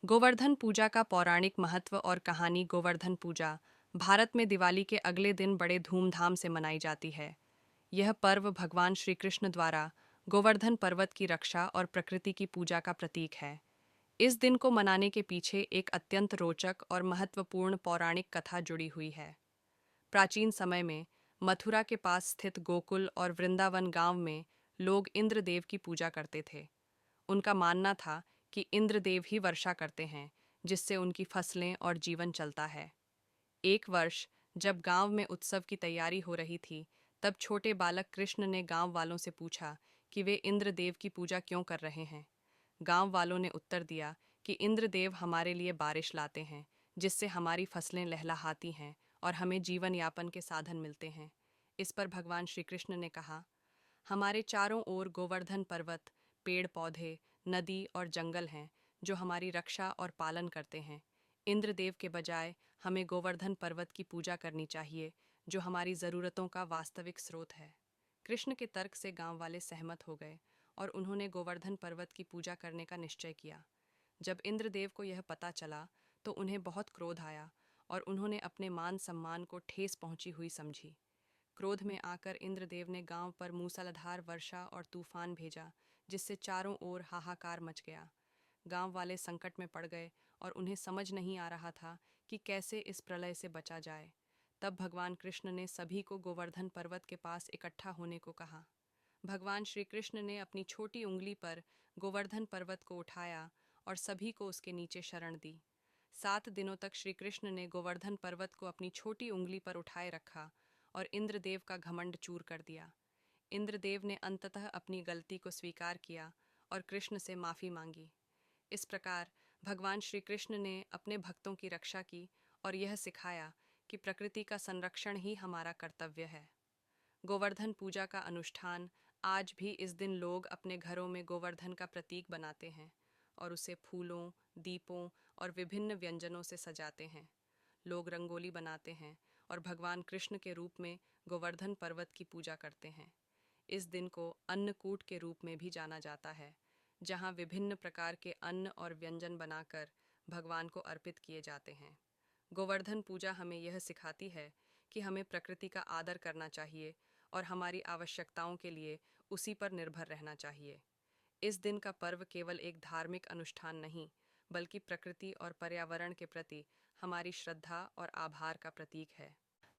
गोवर्धन पूजा का पौराणिक महत्व और कहानी। गोवर्धन पूजा भारत में दिवाली के अगले दिन बड़े धूमधाम से मनाई जाती है। यह पर्व भगवान श्री कृष्ण द्वारा गोवर्धन पर्वत की रक्षा और प्रकृति की पूजा का प्रतीक है। इस दिन को मनाने के पीछे एक अत्यंत रोचक और महत्वपूर्ण पौराणिक कथा जुड़ी हुई है। प्राचीन समय में मथुरा के पास स्थित गोकुल और वृंदावन गांव में लोग इंद्रदेव की पूजा करते थे। उनका मानना था कि इंद्रदेव ही वर्षा करते हैं, जिससे उनकी फसलें और जीवन चलता है। एक वर्ष जब गांव में उत्सव की तैयारी हो रही थी, तब छोटे बालक कृष्ण ने गांव वालों से पूछा कि वे इंद्रदेव की पूजा क्यों कर रहे हैं। गांव वालों ने उत्तर दिया कि इंद्रदेव हमारे लिए बारिश लाते हैं, जिससे हमारी फसलें लहलहाती हैं और हमें जीवन यापन के साधन मिलते हैं। इस पर भगवान श्री कृष्ण ने कहा, हमारे चारों ओर गोवर्धन पर्वत, पेड़ पौधे, नदी और जंगल हैं, जो हमारी रक्षा और पालन करते हैं। इंद्रदेव के बजाय हमें गोवर्धन पर्वत की पूजा करनी चाहिए, जो हमारी ज़रूरतों का वास्तविक स्रोत है। कृष्ण के तर्क से गांव वाले सहमत हो गए और उन्होंने गोवर्धन पर्वत की पूजा करने का निश्चय किया। जब इंद्रदेव को यह पता चला तो उन्हें बहुत क्रोध आया और उन्होंने अपने मान सम्मान को ठेस पहुंची हुई समझी। क्रोध में आकर इंद्रदेव ने गांव पर मूसलाधार वर्षा और तूफान भेजा, जिससे चारों ओर हाहाकार मच गया। गांव वाले संकट में पड़ गए और उन्हें समझ नहीं आ रहा था कि कैसे इस प्रलय से बचा जाए। तब भगवान कृष्ण ने सभी को गोवर्धन पर्वत के पास इकट्ठा होने को कहा। भगवान श्री कृष्ण ने अपनी छोटी उंगली पर गोवर्धन पर्वत को उठाया और सभी को उसके नीचे शरण दी। 7 दिनों तक श्री कृष्ण ने गोवर्धन पर्वत को अपनी छोटी उंगली पर उठाए रखा और इंद्रदेव का घमंड चूर कर दिया। इंद्रदेव ने अंततः अपनी गलती को स्वीकार किया और कृष्ण से माफ़ी मांगी। इस प्रकार भगवान श्री कृष्ण ने अपने भक्तों की रक्षा की और यह सिखाया कि प्रकृति का संरक्षण ही हमारा कर्तव्य है। गोवर्धन पूजा का अनुष्ठान आज भी इस दिन लोग अपने घरों में गोवर्धन का प्रतीक बनाते हैं और उसे फूलों, दीपों और विभिन्न व्यंजनों से सजाते हैं। लोग रंगोली बनाते हैं और भगवान कृष्ण के रूप में गोवर्धन पर्वत की पूजा करते हैं। इस दिन को अन्नकूट के रूप में भी जाना जाता है, जहाँ विभिन्न प्रकार के अन्न और व्यंजन बनाकर भगवान को अर्पित किए जाते हैं। गोवर्धन पूजा हमें यह सिखाती है कि हमें प्रकृति का आदर करना चाहिए और हमारी आवश्यकताओं के लिए उसी पर निर्भर रहना चाहिए। इस दिन का पर्व केवल एक धार्मिक अनुष्ठान नहीं, बल्कि प्रकृति और पर्यावरण के प्रति हमारी श्रद्धा और आभार का प्रतीक है।